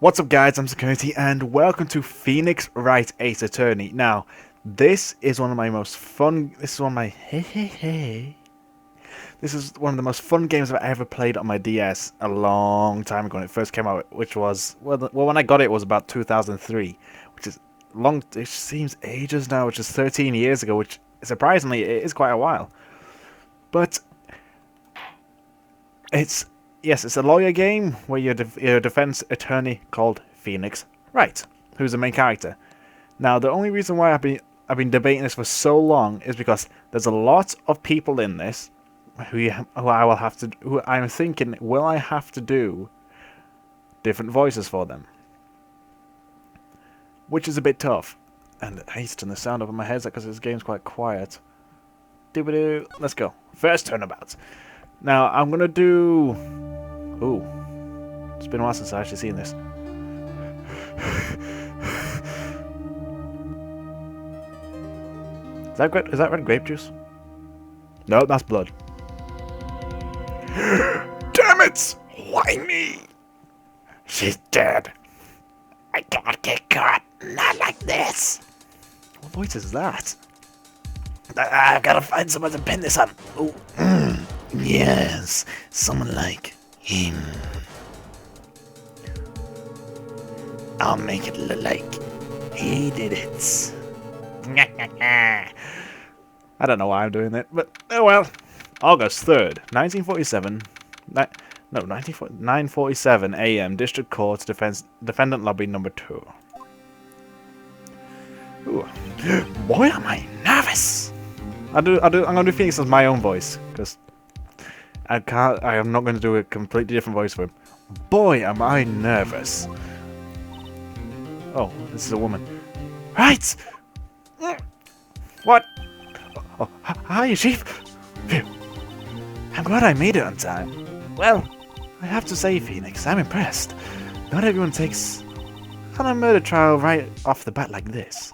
What's up guys, I'm Zackernity and welcome to Phoenix Wright Ace Attorney. Now, this is one of my most fun, this is one of my, this is one of the most fun games I've ever played on my DS a long time ago when it first came out, which was, well when I got it was about 2003, which is long, it seems ages now, which is 13 years ago, which surprisingly it is quite a while. But, yes, it's a lawyer game where you're a defense attorney called Phoenix Wright, who's the main character. Now, the only reason why I've been debating this for so long is because there's a lot of people in this who I'm thinking, will I have to do different voices for them? Which is a bit tough. And I need to turn the sound up on my headset because this game's quite quiet. Doo-ba-doo. Let's go. First turnabout. Now, I'm gonna do... Ooh. It's been a while since I've actually seen this. Is that red grape juice? No, that's blood. Damn it! Why me? She's dead. I can't get caught. Not like this. What voice is that? I've got to find someone to pin this on. Ooh. Yes, someone like him. I'll make it look like he did it. I don't know why I'm doing it, but oh well. August 3rd, 1947. 9:47 a.m. District Court Defendant Lobby Number 2. Ooh. Boy, am I nervous. I'm gonna do Phoenix as my own voice, because I am not going to do a completely different voice for him. Boy, am I nervous. Oh, this is a woman. Right! What? Oh, hi, Chief. Phew. I'm glad I made it on time. Well, I have to say, Phoenix, I'm impressed. Not everyone takes on a murder trial right off the bat like this.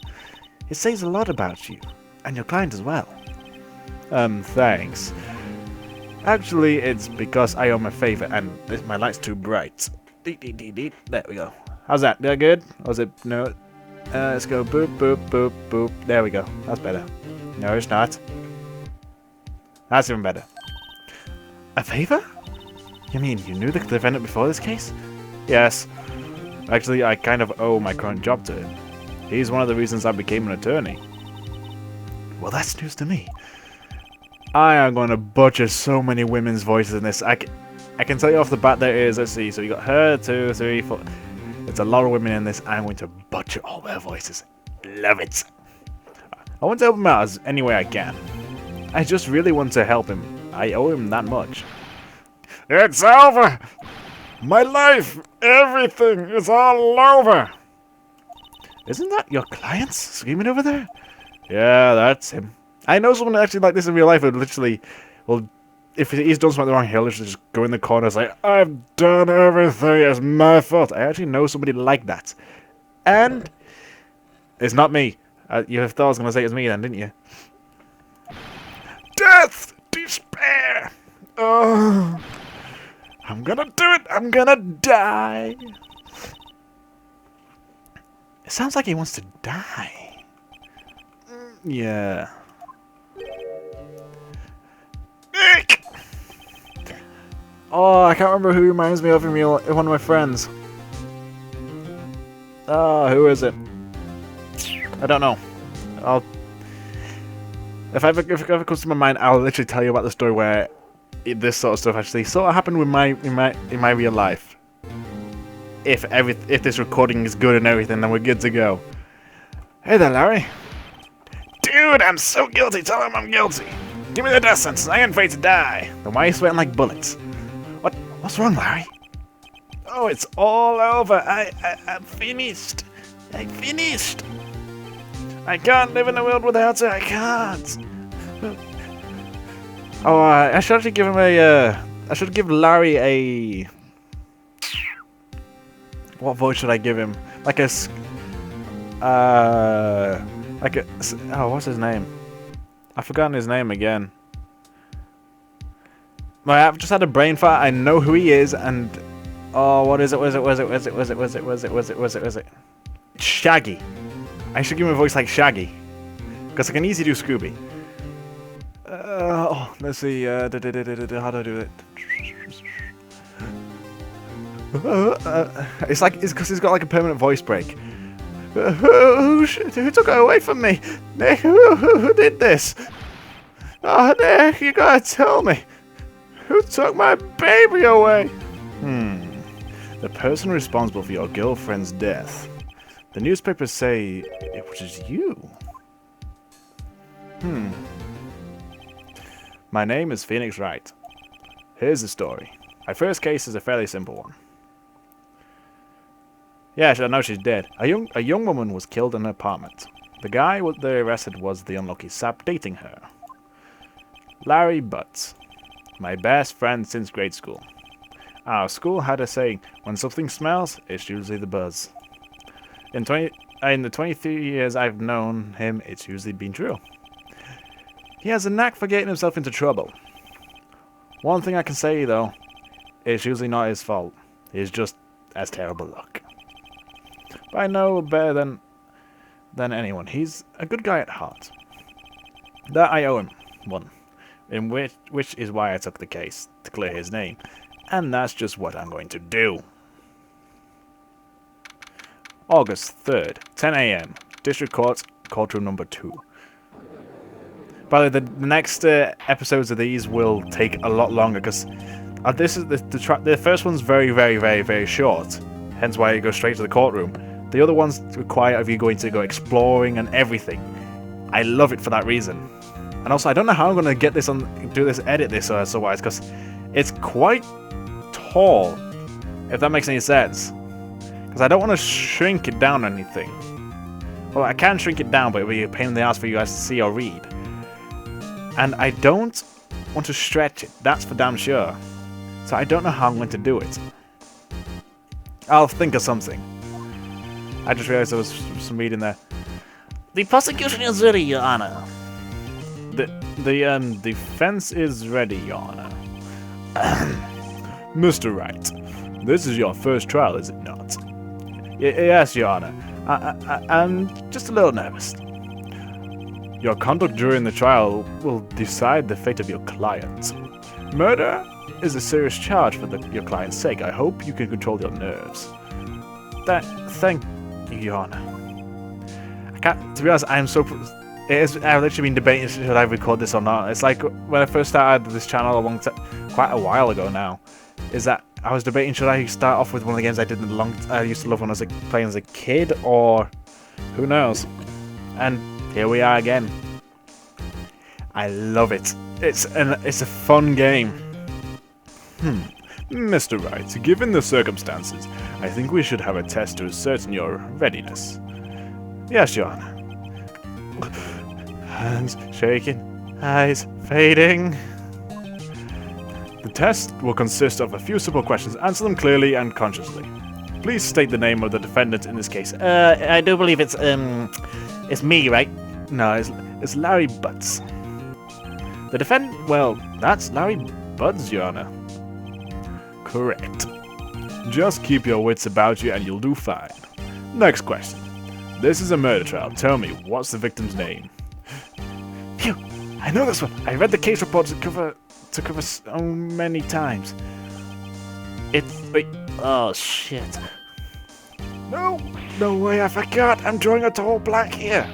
It says a lot about you, and your client as well. Thanks. Actually, it's because I owe him a favor and my light's too bright. There we go. How's that? That good? Or was it... No. Let's go boop, boop, boop, boop. There we go. That's better. No, it's not. That's even better. A favor? You mean you knew the defendant before this case? Yes. Actually, I kind of owe my current job to him. He's one of the reasons I became an attorney. Well, that's news to me. I am going to butcher so many women's voices in this. I can tell you off the bat there is. Let's see. So you got her, 2, 3, 4. It's a lot of women in this. I'm going to butcher all their voices. Love it. I want to help him out as any way I can. I just really want to help him. I owe him that much. It's over. My life, everything is all over. Isn't that your client screaming over there? Yeah, that's him. I know someone actually like this in real life who literally, well, if he's done something wrong, he'll literally just go in the corner and say, I've done everything, it's my fault. I actually know somebody like that. And it's not me. You thought I was going to say it's me then, didn't you? Death! Despair! Oh, I'm gonna do it! I'm gonna die! It sounds like he wants to die. Yeah. Oh, I can't remember who reminds me of him, one of my friends. Oh, who is it? I don't know. If it ever comes to my mind, I'll literally tell you about the story where this sort of stuff actually sort of happened with in my real life. If this recording is good and everything, then we're good to go. Hey there, Larry. Dude, I'm so guilty. Tell him I'm guilty. Give me the death sentence. I ain't afraid to die. Then why are you sweating like bullets? What's wrong, Larry? Oh, it's all over. I'm finished. I'm finished. I can't live in the world without her. I can't. Oh, I should actually give him I should give Larry a... What voice should I give him? Like a... Oh, what's his name? I've forgotten his name again. I've just had a brain fart. I know who he is, and Oh, what is it? What is it? What is it? What is it? What is it? What is it? What is it? What is it? What is it? What is it? It's Shaggy. I should give him a voice like Shaggy, because I can easily do Scooby. Let's see. How do I do it? It's because he's got like a permanent voice break. Who took it away from me? Nick, who did this? Oh, Nick, you gotta tell me. Who took my baby away? The person responsible for your girlfriend's death. The newspapers say it was you. My name is Phoenix Wright. Here's the story. My first case is a fairly simple one. Yeah, I know she's dead. A young woman was killed in her apartment. The guy they arrested was the unlucky sap dating her. Larry Butts. My best friend since grade school. Our school had a saying, when something smells, it's usually the buzz. In the 23 years I've known him, it's usually been true. He has a knack for getting himself into trouble. One thing I can say, though, it's usually not his fault. It's just has terrible luck. But I know better than anyone. He's a good guy at heart. That I owe him one, in which is why I took the case, to clear his name. And that's just what I'm going to do. August 3rd, 10 AM, District Court, Courtroom number 2. By the way, the next episodes of these will take a lot longer, because this is the first one's very, very, very, very short. Hence why you go straight to the courtroom. The other ones require of you going to go exploring and everything. I love it for that reason. And also, I don't know how I'm going to get this edit this otherwise, because it's quite tall, if that makes any sense. Because I don't want to shrink it down or anything. Well, I can shrink it down, but it'll be a pain in the ass for you guys to see or read. And I don't want to stretch it, that's for damn sure. So I don't know how I'm going to do it. I'll think of something. I just realized there was some reading there. The prosecution is ready, Your Honor. The defense is ready, Your Honor. Mr. Wright, this is your first trial, is it not? Yes, Your Honor. I'm just a little nervous. Your conduct during the trial will decide the fate of your client. Murder is a serious charge for your client's sake. I hope you can control your nerves. Thank you, Your Honor. To be honest, I've literally been debating should I record this or not. It's like when I first started this channel quite a while ago now. Is that I was debating should I start off with one of the games I used to love when I was playing as a kid, or who knows. And here we are again. I love it. It's a fun game. Mr. Wright, given the circumstances, I think we should have a test to ascertain your readiness. Yes, Your Honor. Hands shaking, eyes fading. The test will consist of a few simple questions. Answer them clearly and consciously. Please state the name of the defendant in this case. I do believe it's me, right? No, it's Larry Butts. The defendant, well, that's Larry Butts, Your Honor. Correct. Just keep your wits about you and you'll do fine. Next question. This is a murder trial. Tell me, what's the victim's name? Phew, I know this one. I read the case report to cover so many times. Wait, oh shit. No way, I forgot. I'm drawing a total blank here.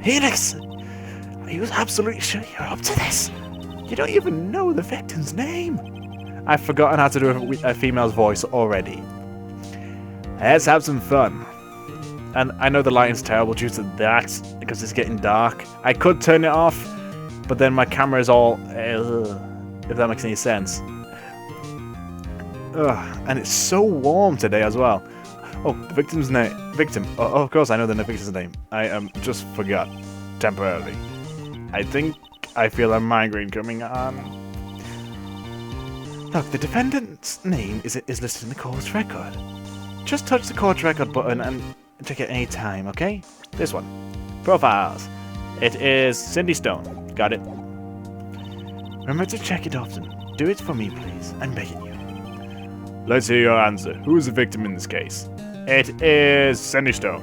Phoenix, are you absolutely sure you're up to this? You don't even know the victim's name. I've forgotten how to do a female's voice already. Let's have some fun. And I know the lighting's terrible due to that, because it's getting dark. I could turn it off, but then my camera is all... if that makes any sense. And it's so warm today as well. Oh, the victim's name. Victim. Oh, of course I know the victim's name. I just forgot. Temporarily. I think I feel a migraine coming on. Look, the defendant's name is listed in the court record. Just touch the court record button and check it any time, okay? This one. Profiles. It is Cindy Stone. Got it. Remember to check it often. Do it for me, please. I'm begging you. Let's hear your answer. Who is the victim in this case? It is Cindy Stone.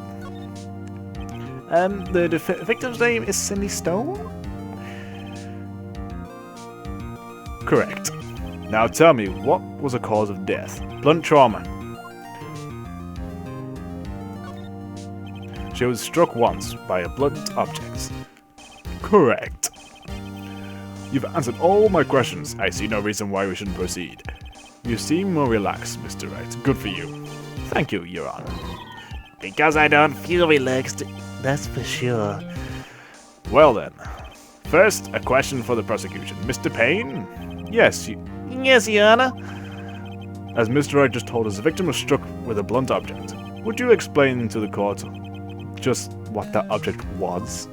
The victim's name is Cindy Stone? Correct. Now tell me, what was the cause of death? Blunt trauma. She was struck once by a blunt object. Correct. You've answered all my questions. I see no reason why we shouldn't proceed. You seem more relaxed, Mr. Wright. Good for you. Thank you, Your Honor. Because I don't feel relaxed, that's for sure. Well then. First, a question for the prosecution. Mr. Payne? Yes, Yes, Your Honor. As Mr. Wright just told us, the victim was struck with a blunt object. Would you explain to the court just what that object was?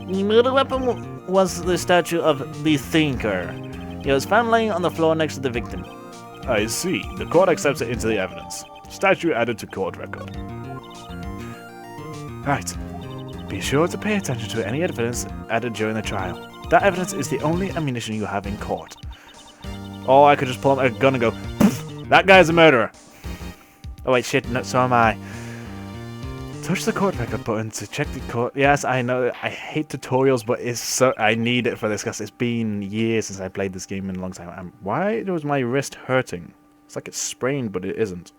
The murder weapon was the statue of the Thinker. It was found laying on the floor next to the victim. I see. The court accepts it into the evidence. Statue added to court record. Right. Be sure to pay attention to any evidence added during the trial. That evidence is the only ammunition you have in court. Or I could just pull out a gun and go, that guy's a murderer. Oh wait, shit, no, so am I. Touch the court record button to check the court. Yes, I know. I hate tutorials, but it's so I need it for this because it's been years since I played this game in a long time. Why was my wrist hurting? It's like it's sprained, but it isn't.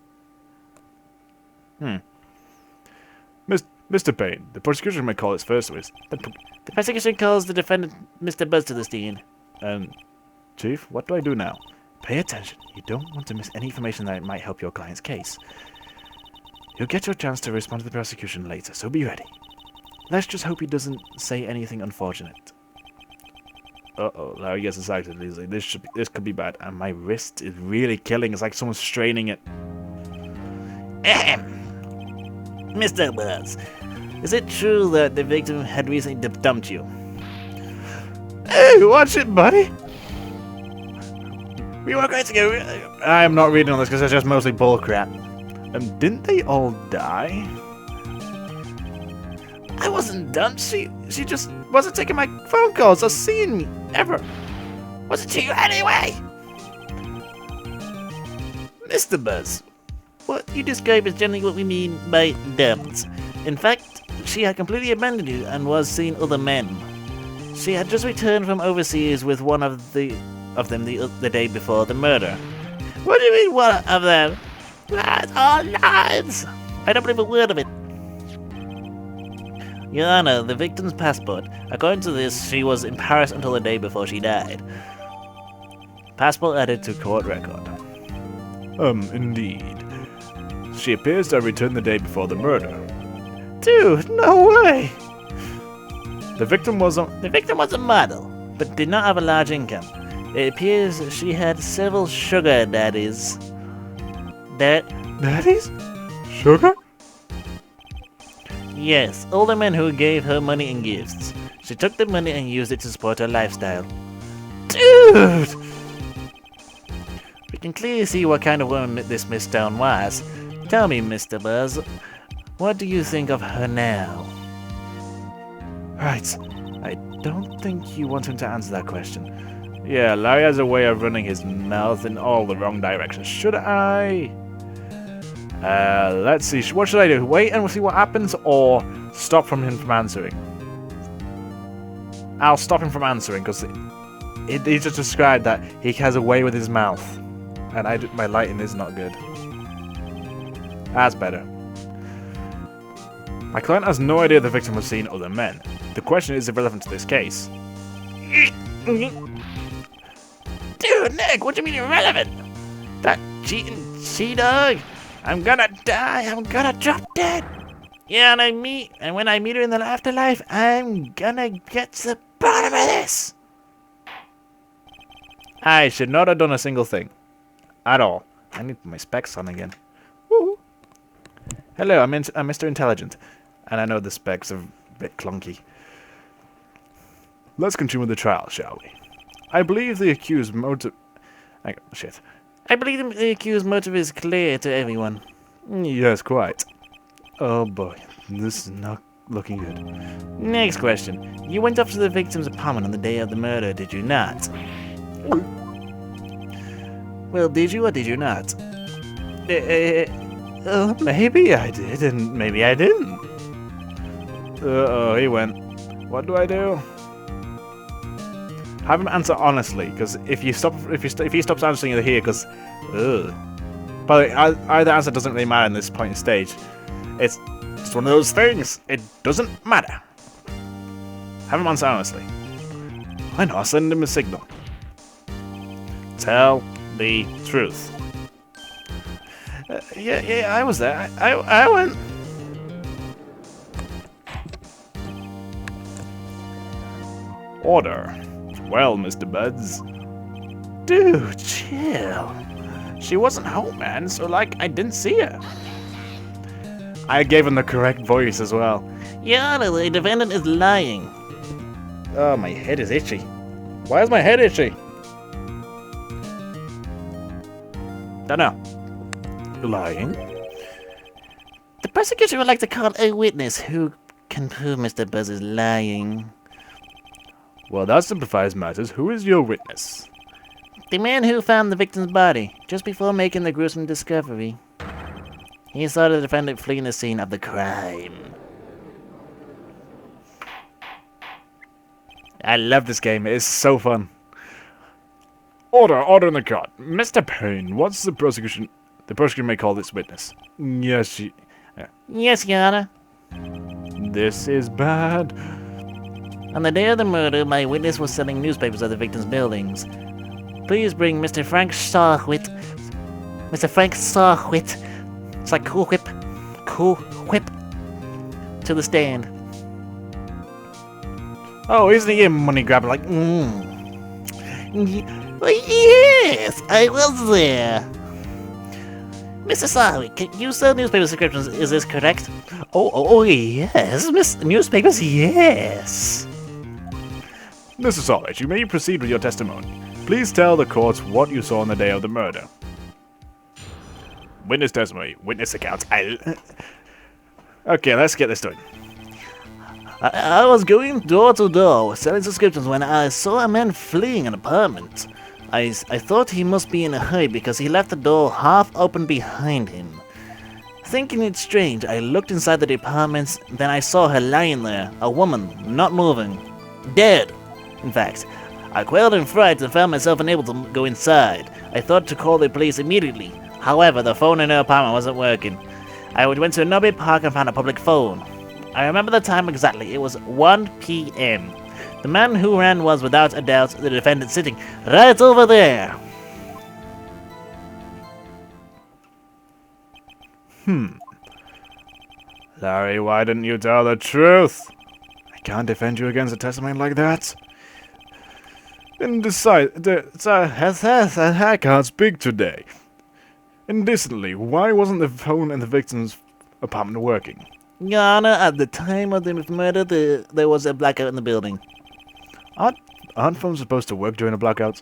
Mr. Payne, the prosecution may call its first witness. The prosecution calls the defendant Mr. Buzz to the stand. Chief, what do I do now? Pay attention. You don't want to miss any information that might help your client's case. You'll get your chance to respond to the prosecution later, so be ready. Let's just hope he doesn't say anything unfortunate. Uh-oh, Larry gets excited easily. This could be bad, and my wrist is really killing. It's like someone's straining it. Mr. Buzz, is it true that the victim had recently dumped you? Hey, watch it, buddy! We were going to go... I am not reading on this because it's just mostly bullcrap. Didn't they all die? I wasn't dumped. She just wasn't taking my phone calls or seeing me, ever. Wasn't she anyway? Mr. Buzz, what you describe is generally what we mean by dumped. In fact, she had completely abandoned you and was seeing other men. She had just returned from overseas with one of them the day before the murder. What do you mean, one of them? That's all lies! I don't believe a word of it. Your Honor, the victim's passport. According to this, she was in Paris until the day before she died. Passport added to court record. Indeed. She appears to have returned the day before the murder. Dude, no way! The victim was a model, but did not have a large income. It appears she had several sugar daddies. Daddies? Sugar? Yes, older men who gave her money and gifts. She took the money and used it to support her lifestyle. Dude! We can clearly see what kind of woman this Miss Stone was. Tell me, Mr. Buzz, what do you think of her now? Right. I don't think you want him to answer that question. Yeah, Larry has a way of running his mouth in all the wrong directions. Should I... let's see. What should I do? Wait and we'll see what happens, or stop him from answering? I'll stop him from answering, because he just described that he has a way with his mouth. And my lighting is not good. That's better. My client has no idea the victim was seeing other men. The question is irrelevant to this case. Dude, Nick, what do you mean irrelevant? That cheating she-dog? I'm gonna die, I'm gonna drop dead. Yeah, and when I meet her in the afterlife, I'm gonna get to the bottom of this. I should not have done a single thing. At all. I need my specs on again. Woo. Hello, I'm Mr. Intelligent. And I know the specs are a bit clunky. Let's continue with the trial, shall we? I believe the accused motive... I believe the accused motive is clear to everyone. Yes, quite. Oh boy, this is not looking good. Next question. You went up to the victim's apartment on the day of the murder, did you not? Well, did you or did you not? Maybe I did, and maybe I didn't. Uh-oh, he went. What do I do? Have him answer honestly, because if he stops answering here, because, but either answer doesn't really matter in this point in stage. It's just one of those things. It doesn't matter. Have him answer honestly. I know. I'll send him a signal. Tell the truth. Yeah, I was there. I went. Order. Well, Mr. Buds. Dude, chill. She wasn't home, man, so, like, I didn't see her. I gave him the correct voice as well. Your Honor, the defendant is lying. Oh, my head is itchy. Why is my head itchy? Don't know. Lying? The prosecution would like to call a witness who can prove Mr. Buzz is lying. Well, that simplifies matters. Who is your witness? The man who found the victim's body just before making the gruesome discovery. He saw the defendant fleeing the scene of the crime. I love this game. It is so fun. Order in the court. Mr. Payne, what's the prosecution? The prosecution may call this witness. Yes, Yes, Your Honor. This is bad. On the day of the murder, my witness was selling newspapers at the victim's buildings. Please bring Mr. Frank Starwhit. Mr. Frank Starwhit. It's like Cool Whip. Cool Whip. To the stand. Oh, isn't he a money grabber? Like, Yes, I was there. Mr. Starwhit, can you sell newspaper subscriptions? Is this correct? Oh, yes, newspapers, yes. Mr. Starwhit, you may proceed with your testimony. Please tell the court what you saw on the day of the murder. Witness testimony, witness account. Okay, let's get this done. I was going door to door selling subscriptions when I saw a man fleeing an apartment. I thought he must be in a hurry because he left the door half open behind him. Thinking it strange, I looked inside the apartment, then I saw her lying there, a woman, not moving. Dead, in fact. I quailed in fright and found myself unable to go inside. I thought to call the police immediately. However, the phone in her apartment wasn't working. I went to a Nobby Park and found a public phone. I remember the time exactly. It was 1 p.m. The man who ran was, without a doubt, the defendant sitting right over there. Larry, why didn't you tell the truth? I can't defend you against a testimony like that. And I can't speak today. Indecently, why wasn't the phone in the victim's apartment working? Your Honor, at the time of the murder, there was a blackout in the building. Aren't phones supposed to work during a blackout?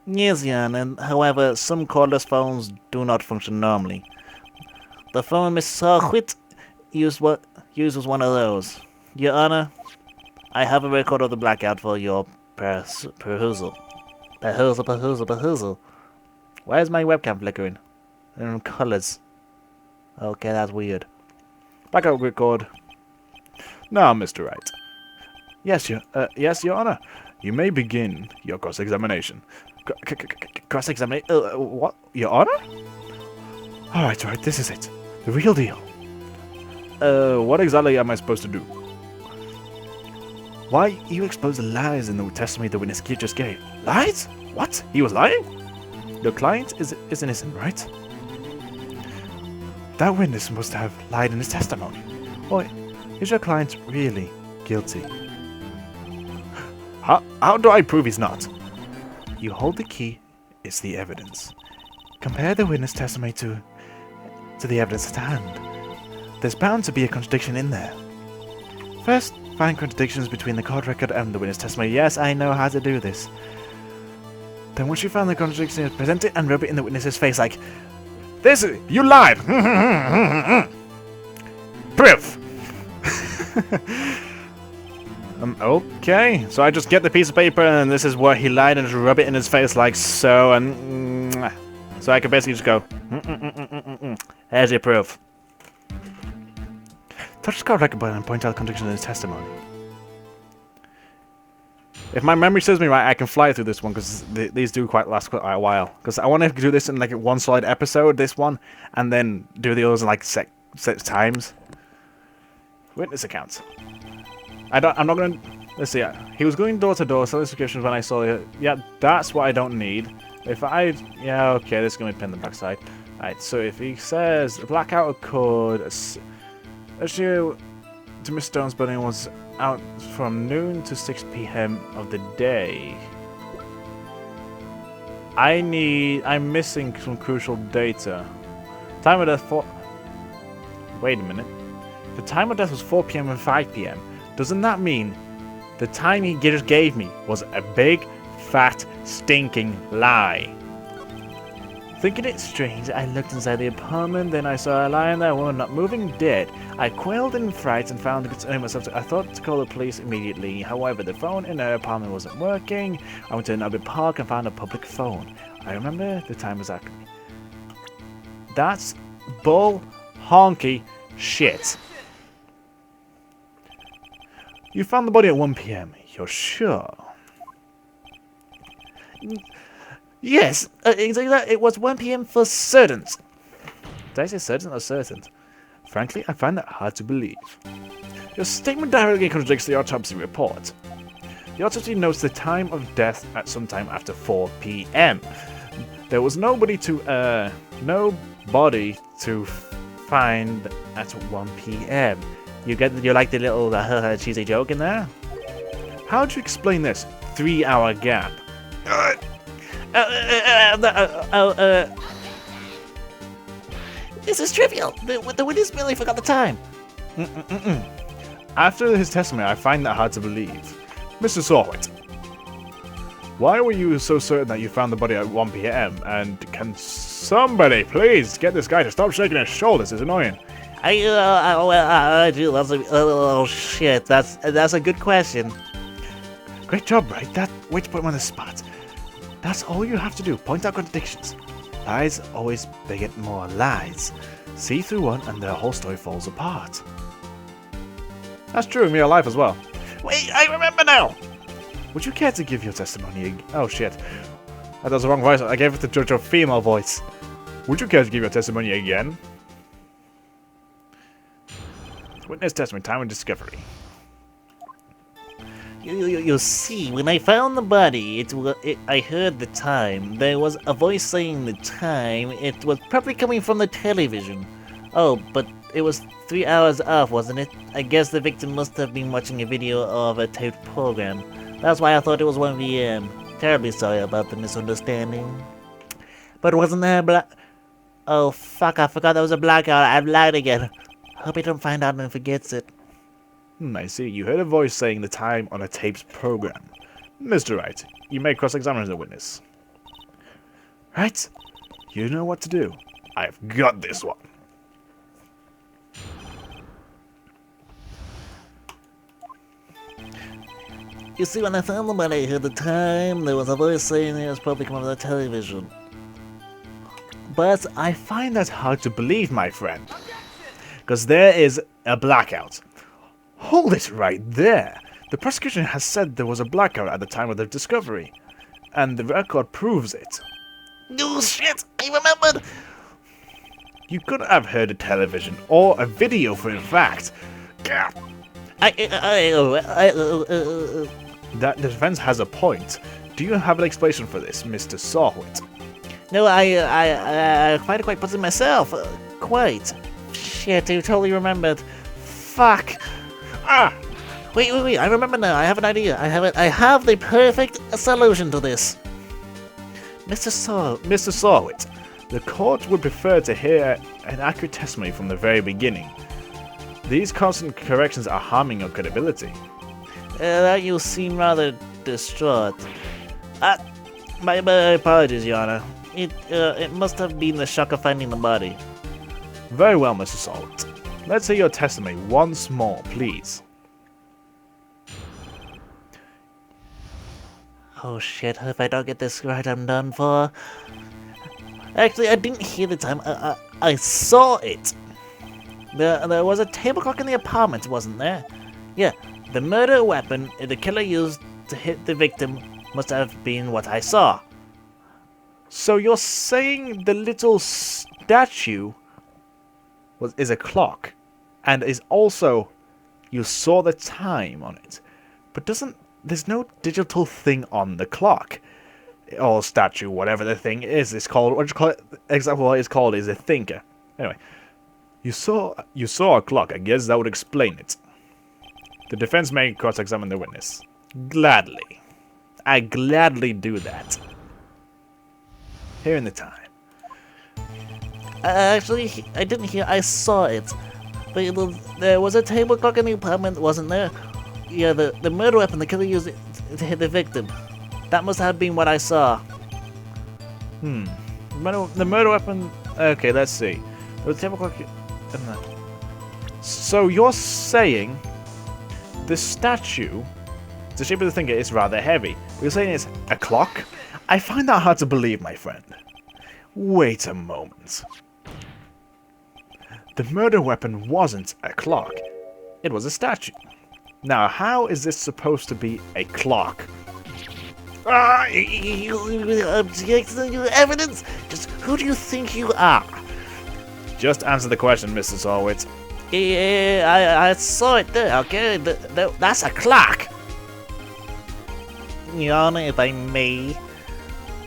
Yes, Your Honor. However, some cordless phones do not function normally. The phone Miss Sarwhit used was one of those. Your Honor, I have a record of the blackout for your perusal. Perusal. Why is my webcam flickering? They're in colors. Okay, that's weird. Blackout record. Now, Mr. Wright. Yes, Your Honor. You may begin your cross-examination. Cross-examination? What? Your Honor? Alright, this is it. The real deal. What exactly am I supposed to do? Why, you exposed the lies in the testimony the witness just gave. Lies? What? He was lying? Your client is innocent, right? That witness must have lied in his testimony. Or is your client really guilty? How do I prove he's not? You hold the key, it's the evidence. Compare the witness testimony to the evidence at hand. There's bound to be a contradiction in there. First, find contradictions between the court record and the witness testimony. Yes, I know how to do this. Then once you found the contradiction, present it and rub it in the witness's face like, "This is, you lied! Proof!" Okay, so I just get the piece of paper and this is where he lied and just rub it in his face like so and... So I can basically just go, Here's your proof. Touch the card record button and point out the contradiction in his testimony. If my memory serves me right, I can fly through this one because these do last quite a while. Because I want to do this in like one solid episode, this one, and then do the others in like set times. Witness accounts. I'm not going to... Let's see. He was going door to door, selling subscriptions when I saw it. Yeah, that's what I don't need. If I... Yeah, okay, this is going to be pinned on the backside. Alright, so if he says blackout occurred... Issue to Miss Stone's building was out from noon to 6 p.m. of the day. I'm missing some crucial data. Time of death for... Wait a minute. The time of death was 4 p.m. and 5 p.m. Doesn't that mean the time he just gave me was a big, fat, stinking lie? Thinking it strange, I looked inside the apartment, then I saw a lying there, a woman not moving, dead. I quailed in fright and found concerning myself. I thought to call the police immediately. However, the phone in her apartment wasn't working. I went to another park and found a public phone. I remember the time was Zackernity. That's bull honky shit. You found the body at 1 p.m. You're sure? Yes, exactly that. It was 1 p.m. for certain. Did I say certain or certain? Frankly, I find that hard to believe. Your statement directly contradicts the autopsy report. The autopsy notes the time of death at some time after 4 p.m. There was nobody to find at 1 p.m. You like the little cheesy joke in there? How would you explain this 3-hour gap? This is trivial. The witness merely forgot the time. After his testimony, I find that hard to believe. Mr. Whright, why were you so certain that you found the body at 1 p.m? And can somebody please get this guy to stop shaking his shoulders? It's annoying. I do. Oh shit. That's a good question. Great job, Wright. Way to put him on the spot. That's all you have to do. Point out contradictions. Lies always beget more lies. See through one and the whole story falls apart. That's true in real life as well. Wait, I remember now. Would you care to give your testimony? Oh shit. That was the wrong voice. I gave it to a female voice. Would you care to give your testimony again? Witness testimony, time of discovery. You see, when I found the body, I heard the time. There was a voice saying the time. It was probably coming from the television. Oh, but it was 3 hours off, wasn't it? I guess the victim must have been watching a video of a taped program. That's why I thought it was 1 p.m. Terribly sorry about the misunderstanding. But wasn't there a Oh, fuck, I forgot there was a blackout. I've lied again. Hope he don't find out and forgets it. I see. You heard a voice saying the time on a taped program. Mr. Wright, you may cross-examine the witness. Right? You know what to do. I've got this one. You see, when I found the body, I heard the time. There was a voice saying it was probably coming from the television. But I find that hard to believe, my friend. Because there is a blackout. Hold it right there. The prosecution has said there was a blackout at the time of the discovery. And the record proves it. No shit, I remembered. You could have heard a television or a video for in fact. That defense has a point. Do you have an explanation for this, Mr. Whright? No, I find it quite puzzling myself. Quite. Shit, I totally remembered. Fuck. Wait, I remember now. I have an idea. I have the perfect solution to this. Mr. Whright, the court would prefer to hear an accurate testimony from the very beginning. These constant corrections are harming your credibility. That you seem rather distraught. My apologies, Your Honor. It must have been the shock of finding the body. Very well, Mr. Whright. Let's hear your testimony once more, please. Oh shit, if I don't get this right, I'm done for. Actually, I didn't hear the time. I saw it. There was a table clock in the apartment, wasn't there? Yeah, the murder weapon the killer used to hit the victim must have been what I saw. So you're saying the little statue is a clock, and is also, you saw the time on it, but there's no digital thing on the clock, or statue, whatever the thing is. It's called, what do you call it? Exactly what it's called is a thinker. Anyway, you saw a clock. I guess that would explain it. The defense may cross-examine the witness. Gladly. I gladly do that. Here in the time. Actually, I didn't hear. I saw it. There was a table clock in the apartment, wasn't there? Yeah, the murder weapon the killer used to hit the victim. That must have been what I saw. The murder weapon... Okay, let's see. There was a table clock... So you're saying the statue, the shape of the thinker, is rather heavy. You're saying it's a clock? I find that hard to believe, my friend. Wait a moment. The murder weapon wasn't a clock. It was a statue. Now, how is this supposed to be a clock? You object your evidence? Just who do you think you are? Just answer the question, Mr. Solwitz. Yeah, I saw it there, okay? That's a clock. Your Honor, if I may.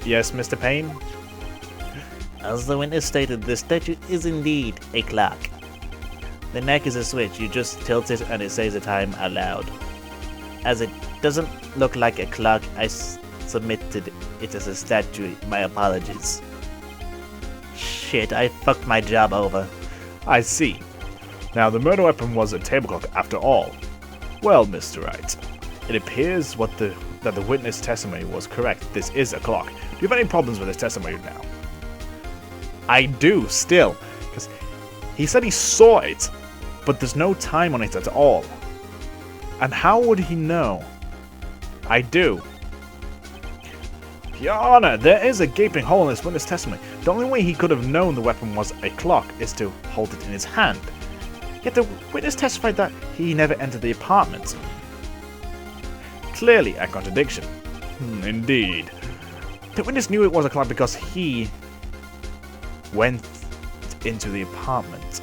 Yes, Mr. Payne? As the witness stated, the statue is indeed a clock. The neck is a switch. You just tilt it and it says the time aloud. As it doesn't look like a clock, I submitted it as a statue. My apologies. Shit, I fucked my job over. I see. Now, the murder weapon was a table clock after all. Well, Mr. Wright, it appears that the witness testimony was correct. This is a clock. Do you have any problems with his testimony now? I do, still. Because he said he saw it, but there's no time on it at all. And how would he know? I do. Your Honor, there is a gaping hole in this witness testimony. The only way he could have known the weapon was a clock is to hold it in his hand. Yet the witness testified that he never entered the apartment. Clearly a contradiction. Indeed. The witness knew it was a clock because he went into the apartment.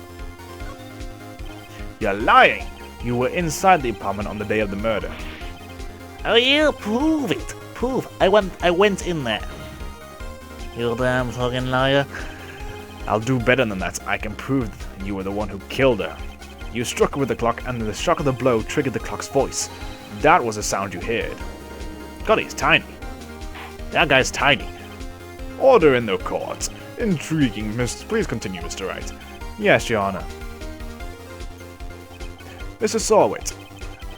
You're lying! You were inside the apartment on the day of the murder. Oh yeah, prove it! Prove. I went in there. You damn fucking liar. I'll do better than that. I can prove you were the one who killed her. You struck her with the clock, and the shock of the blow triggered the clock's voice. That was the sound you heard. God, he's tiny. That guy's tiny. Order in the court. Intriguing, Please continue, Mr. Wright. Yes, Your Honor. Mr. Solwitz,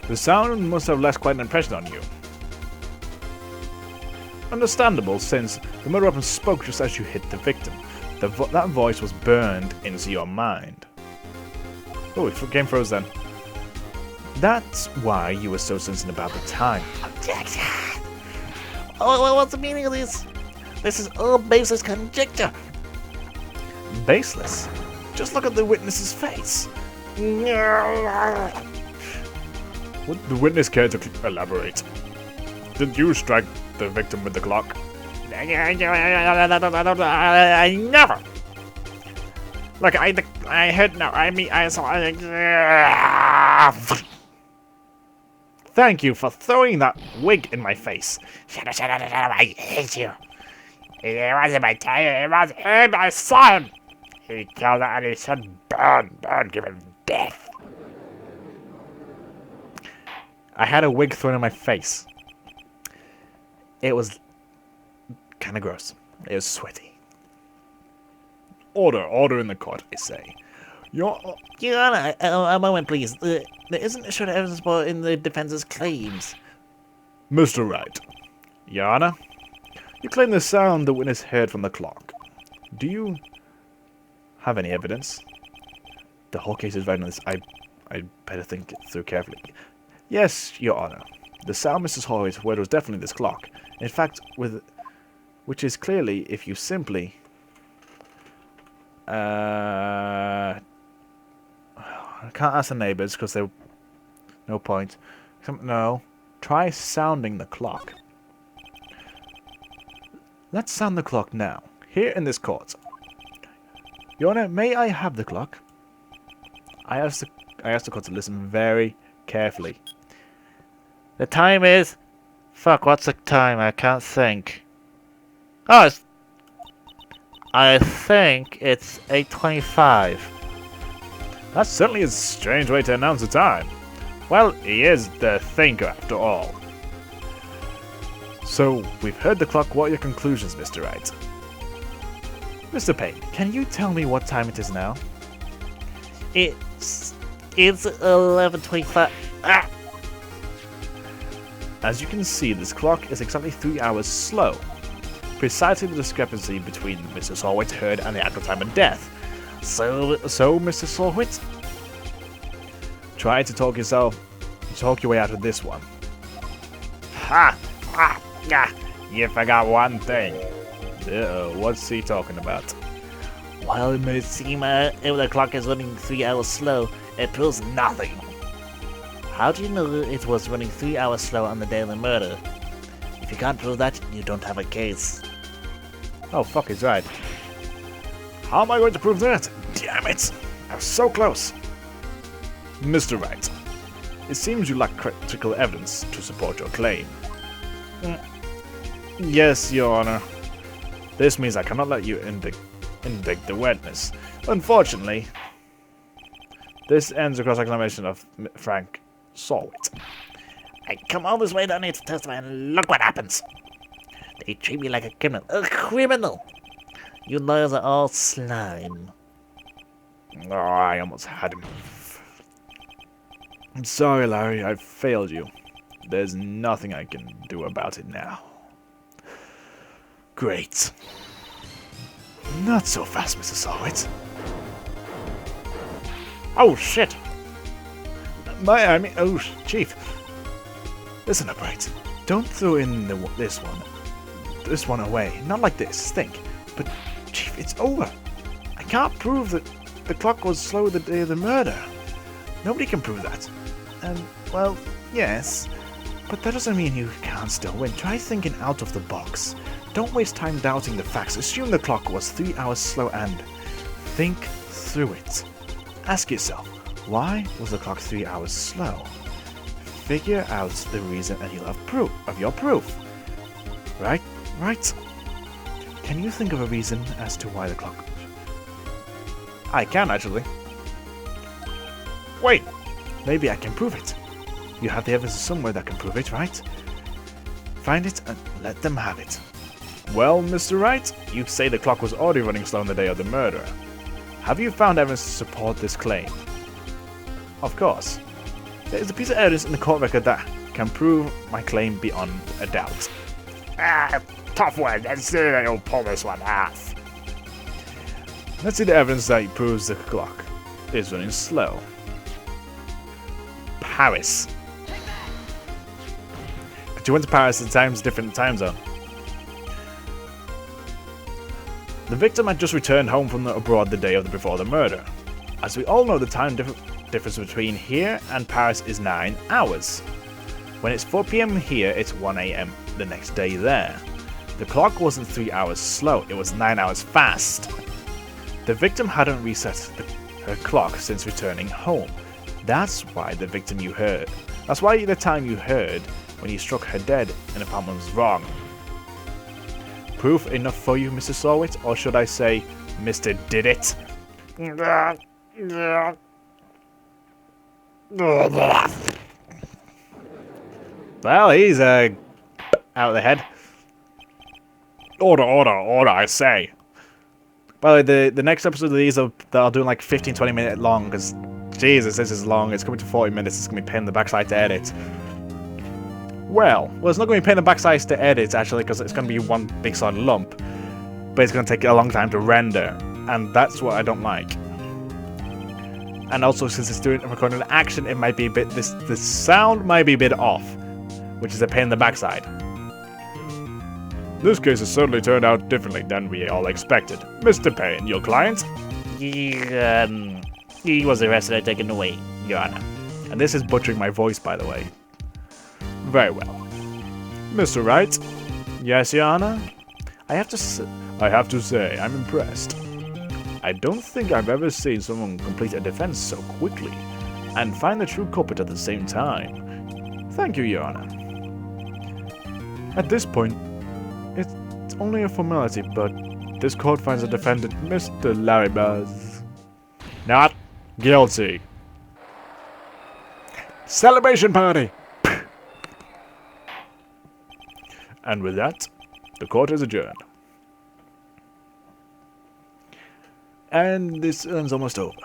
the sound must have left quite an impression on you. Understandable, since the murder weapon spoke just as you hit the victim. That voice was burned into your mind. Oh, it game froze then. That's why you were so sensitive about the time. Objection! Oh, what's the meaning of this? This is all baseless conjecture. Baseless? Just look at the witness's face. Would the witness care to elaborate? Did you strike the victim with the clock? I never. Look, I heard no. I saw. Thank you for throwing that wig in my face. Shut up, I hate you. It wasn't my time, it was him, I saw him. He killed her and he said, burn, give him death. I had a wig thrown in my face. It was kind of gross. It was sweaty. Order in the court, I say. Your Honor, a moment please. There isn't a short evidence support in the defense's claims. Mr. Wright. Your Honor, you claim the sound the witness heard from the clock. Do you have any evidence? The whole case is right on this. I better think it through carefully. Yes, Your Honor. The sound Mrs. Holloway heard was definitely this clock. In fact, which is clearly, if you simply I can't ask the neighbors because they're no point. No. Try sounding the clock. Let's sound the clock now, here in this court. Your Honor, may I have the clock? I asked the court to listen very carefully. The time is... Fuck, what's the time? I can't think. Oh, it's... I think it's 8:25. That certainly is a strange way to announce the time. Well, he is the thinker after all. So, we've heard the clock. What are your conclusions, Mr. Wright? Mr. Payne, can you tell me what time it is now? It's 11:25. Ah! As you can see, this clock is exactly 3 hours slow. Precisely the discrepancy between Mr. Whright heard and the actual time of death. So, Mr. Whright, try to talk your way out of this one. Ha! Ah! Ah! You forgot one thing. Uh-oh, what's he talking about? While it may seem if the clock is running 3 hours slow, it proves nothing. How do you know it was running 3 hours slow on the day of the murder? If you can't prove that, you don't have a case. Oh, fuck, he's right. How am I going to prove that? Damn it! I was so close. Mr. Wright, it seems you lack critical evidence to support your claim. Yes, Your Honor. This means I cannot let you indict the witness. Unfortunately, this ends the cross-examination of Frank Wright. I come all this way down here to testify, and look what happens. They treat me like a criminal. A criminal! You lawyers are all slime. Oh, I almost had him. I'm sorry, Larry. I failed you. There's nothing I can do about it now. Great. Not so fast, Mr. Wright. Oh, shit. Oh, Chief. Listen up, Wright. Don't throw in this one away. Not like this. Think. But, Chief, it's over. I can't prove that the clock was slow the day of the murder. Nobody can prove that. And, well, yes. But that doesn't mean you can't still win. Try thinking out of the box. Don't waste time doubting the facts. Assume the clock was 3 hours slow and think through it. Ask yourself, why was the clock 3 hours slow? Figure out the reason and you'll have proof of your proof. Right? Can you think of a reason as to why the clock... I can, actually. Wait! Maybe I can prove it. You have the evidence somewhere that can prove it, right? Find it and let them have it. Well, Mr. Wright, you say the clock was already running slow on the day of the murder. Have you found evidence to support this claim? Of course. There is a piece of evidence in the court record that can prove my claim beyond a doubt. Tough one. Let's see if you'll pull this one off. Let's see the evidence that proves the clock is running slow. Paris. But you went to Paris at times different time zone. The victim had just returned home from abroad the day before the murder. As we all know, the time difference between here and Paris is 9 hours. When it's 4 PM here, it's 1 AM the next day there. The clock wasn't 3 hours slow, it was 9 hours fast. The victim hadn't reset her clock since returning home. That's why the time you heard when you struck her dead in the apartment was wrong. Proof enough for you, Mr. Wright, or should I say, Mr. Did It? Well, he's out of the head. Order, I say. Well, the next episode of these they'll do like 15-20 minute long, because Jesus, this is long. It's coming to 40 minutes. It's going to be a pain in the backside to edit. Well, it's not going to be a pain in the backside to edit, actually, because it's going to be one big solid lump. But it's going to take a long time to render, and that's what I don't like. And also, since it's recording action, it might be a bit, the sound might be a bit off, which is a pain in the backside. This case has certainly turned out differently than we all expected. Mr. Payne, your client? He was arrested and taken away, Your Honor. And this is butchering my voice, by the way. Very well. Mr. Wright? Yes, Your Honor? I have to say, I'm impressed. I don't think I've ever seen someone complete a defense so quickly, and find the true culprit at the same time. Thank you, Your Honor. At this point, it's only a formality, but this court finds the defendant, Mr. Larry Buzz, not guilty. Celebration party! And with that, the court is adjourned. And this is almost over.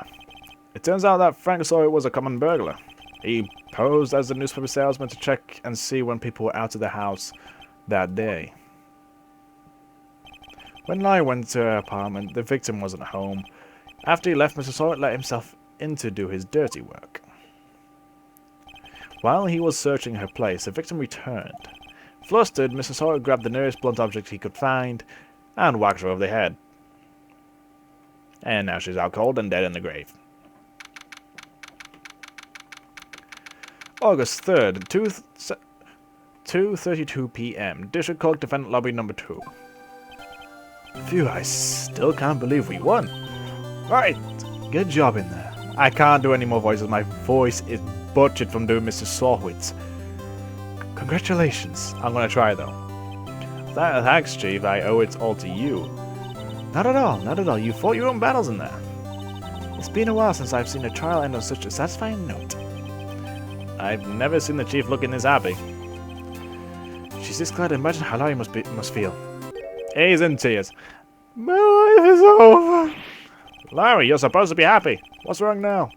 It turns out that Frank Sawyer was a common burglar. He posed as a newspaper salesman to check and see when people were out of the house that day. When Larry went to her apartment, the victim wasn't home. After he left, Mr. Sawyer let himself in to do his dirty work. While he was searching her place, the victim returned. Flustered, Mr. Sawyer grabbed the nearest blunt object he could find and whacked her over the head. And now she's out cold and dead in the grave. August 3rd, 2:32 p.m. District Court Defendant Lobby number 2. Phew, I still can't believe we won. Right, good job in there. I can't do any more voices. My voice is butchered from doing Mr. Sawwitz. Congratulations. I'm gonna try though. Thanks, Chief. I owe it all to you. Not at all, not at all. You fought your own battles in there. It's been a while since I've seen a trial end on such a satisfying note. I've never seen the Chief looking this happy. She's this glad. Imagine how Larry must feel. He's in tears. My life is over. Larry, you're supposed to be happy. What's wrong now?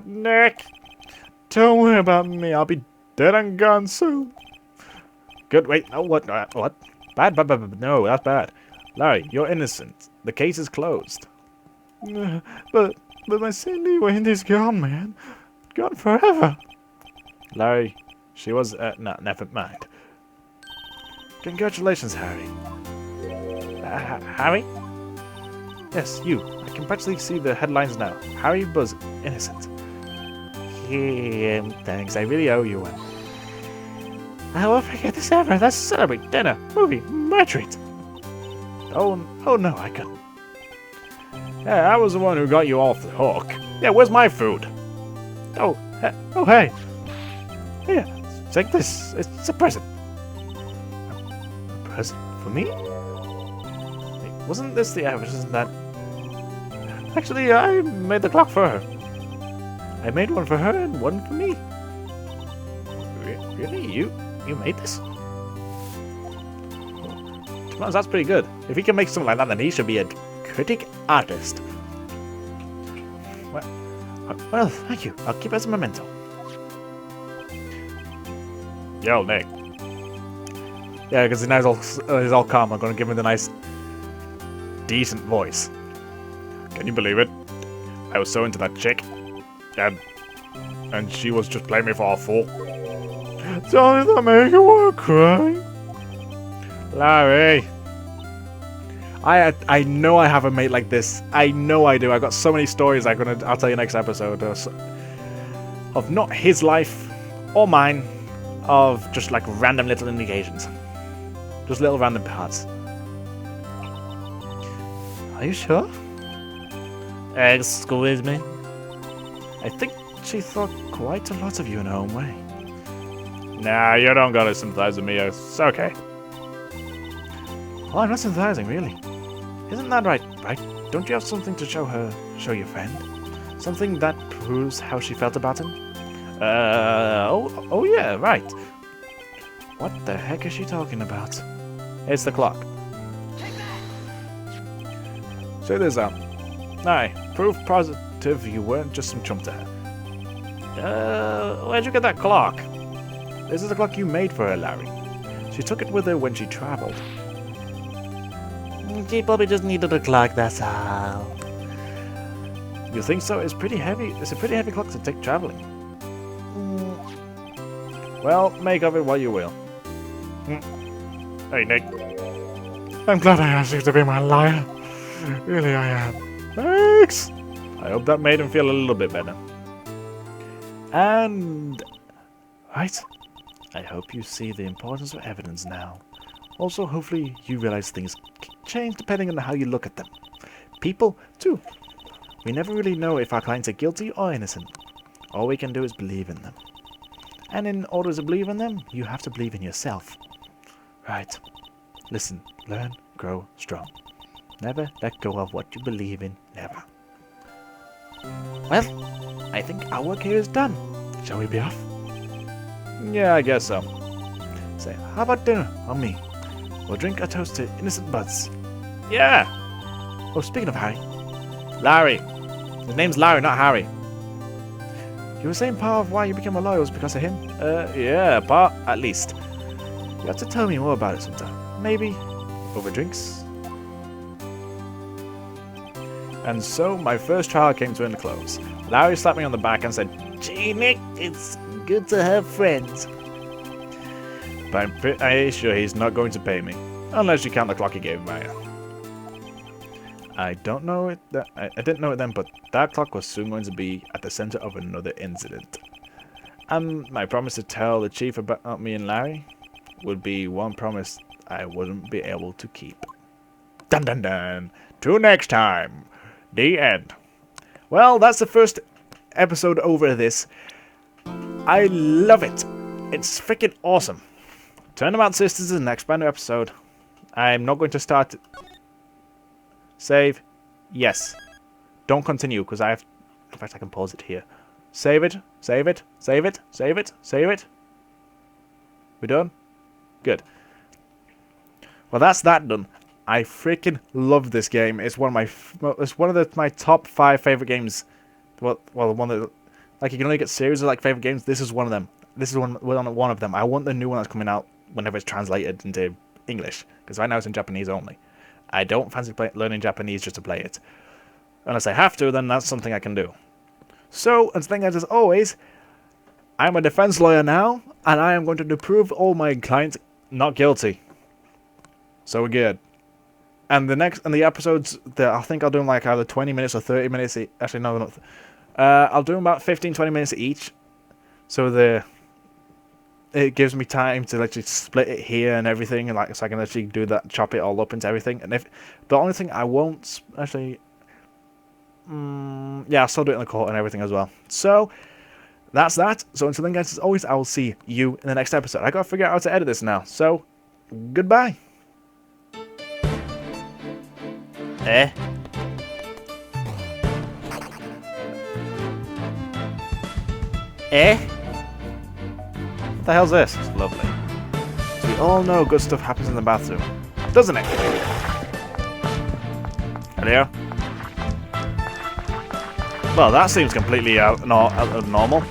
Nick. Don't worry about me. I'll be dead and gone soon. Good. Wait. Oh, what? What? Bad. No, that's bad. Larry, you're innocent. The case is closed. But my Cindy Wendy's gone, man. Gone forever. Larry, she was. No, never mind. Congratulations, Harry. Harry? Yes, you. I can practically see the headlines now. Harry Buzz, innocent. Thanks. I really owe you one. I won't forget this ever. Let's celebrate. Dinner, movie, my treat. Oh no, I couldn't. Yeah, I was the one who got you off the hook. Yeah, where's my food? Oh, hey. Here, take this. It's a present. A present for me? Wait, wasn't this the average? That? Actually, I made the clock for her. I made one for her and one for me. Really? You made this? To be honest, that's pretty good. If he can make something like that, then he should be a critic artist. Well, thank you. I'll keep it as a memento. Yo, Nick. Yeah, because he's all calm. I'm going to give him the nice, decent voice. Can you believe it? I was so into that chick. And she was just playing me for a fool. Tell me that make you want to cry. Larry. I know I have a mate like this. I know I do. I've got so many stories I'll tell you next episode. Of not his life or mine. Of just like random little indications. Just little random parts. Are you sure? Excuse me? I think she thought quite a lot of you in her own way. Nah, you don't gotta sympathize with me. It's okay. Well, I'm not sympathizing, really. Isn't that right? Don't you have something to show your friend? Something that proves how she felt about him? Oh yeah, right. What the heck is she talking about? It's the clock. Say this out. Aye, proof positive you weren't just some chump to her. Where'd you get that clock? This is the clock you made for her, Larry. She took it with her when she traveled. She probably just needed a clock, that's all. You think so? It's pretty heavy. It's a pretty heavy clock to take traveling. Well, make of it what you will. Hey, Nick. I'm glad I asked you to be my liar. Really, I am. Thanks! I hope that made him feel a little bit better. And... right. I hope you see the importance of evidence now. Also, hopefully you realize things change depending on how you look at them. People, too. We never really know if our clients are guilty or innocent. All we can do is believe in them. And in order to believe in them, you have to believe in yourself. Right. Listen, learn, grow strong. Never let go of what you believe in, never. Well, I think our work here is done. Shall we be off? Yeah, I guess so. Say, how about dinner on me? We'll drink a toast to innocent buds. Yeah! Oh, speaking of Harry. Larry. His name's Larry, not Harry. You were saying part of why you became a lawyer was because of him? Yeah, part at least. You have to tell me more about it sometime. Maybe over drinks? And so, my first trial came to a close. Larry slapped me on the back and said, "Gee, Nick, it's good to have friends." But I'm pretty sure he's not going to pay me. Unless you count the clock he gave me. I don't know it. I didn't know it then, but that clock was soon going to be at the center of another incident. And my promise to tell the chief about me and Larry would be one promise I wouldn't be able to keep. Dun dun dun. Till next time. The end. Well, that's the first episode over this. I love it. It's freaking awesome. Turnabout Sisters is the next brand new episode. I'm not going to start. Save. Yes. Don't continue because I have. In fact, I can pause it here. Save it. Save it. Save it. Save it. Save it. We done? Good. Well, that's that done. I freaking love this game. It's one of my top 5 favorite games. Well, one that like you can only get series of like favorite games. This is one of them. This is one of them. I want the new one that's coming out whenever it's translated into English because right now it's in Japanese only. I don't fancy learning Japanese just to play it. Unless I have to, then that's something I can do. So, as always, I'm a defense lawyer now, and I am going to prove all my clients not guilty. So we're good. And the episodes that I think I'll do them like either 20 minutes or 30 minutes. Actually, no, not. I'll do them about 15-20 minutes each. So it gives me time to actually split it here and everything, and so I can actually do that, chop it all up into everything. And if the only thing I won't actually, yeah, I'll still do it in the court and everything as well. So that's that. So until then, guys, as always, I will see you in the next episode. I gotta figure out how to edit this now. So goodbye. Eh? Eh? What the hell's this? It's lovely. So we all know good stuff happens in the bathroom, doesn't it? Hello? Well, that seems completely out of normal.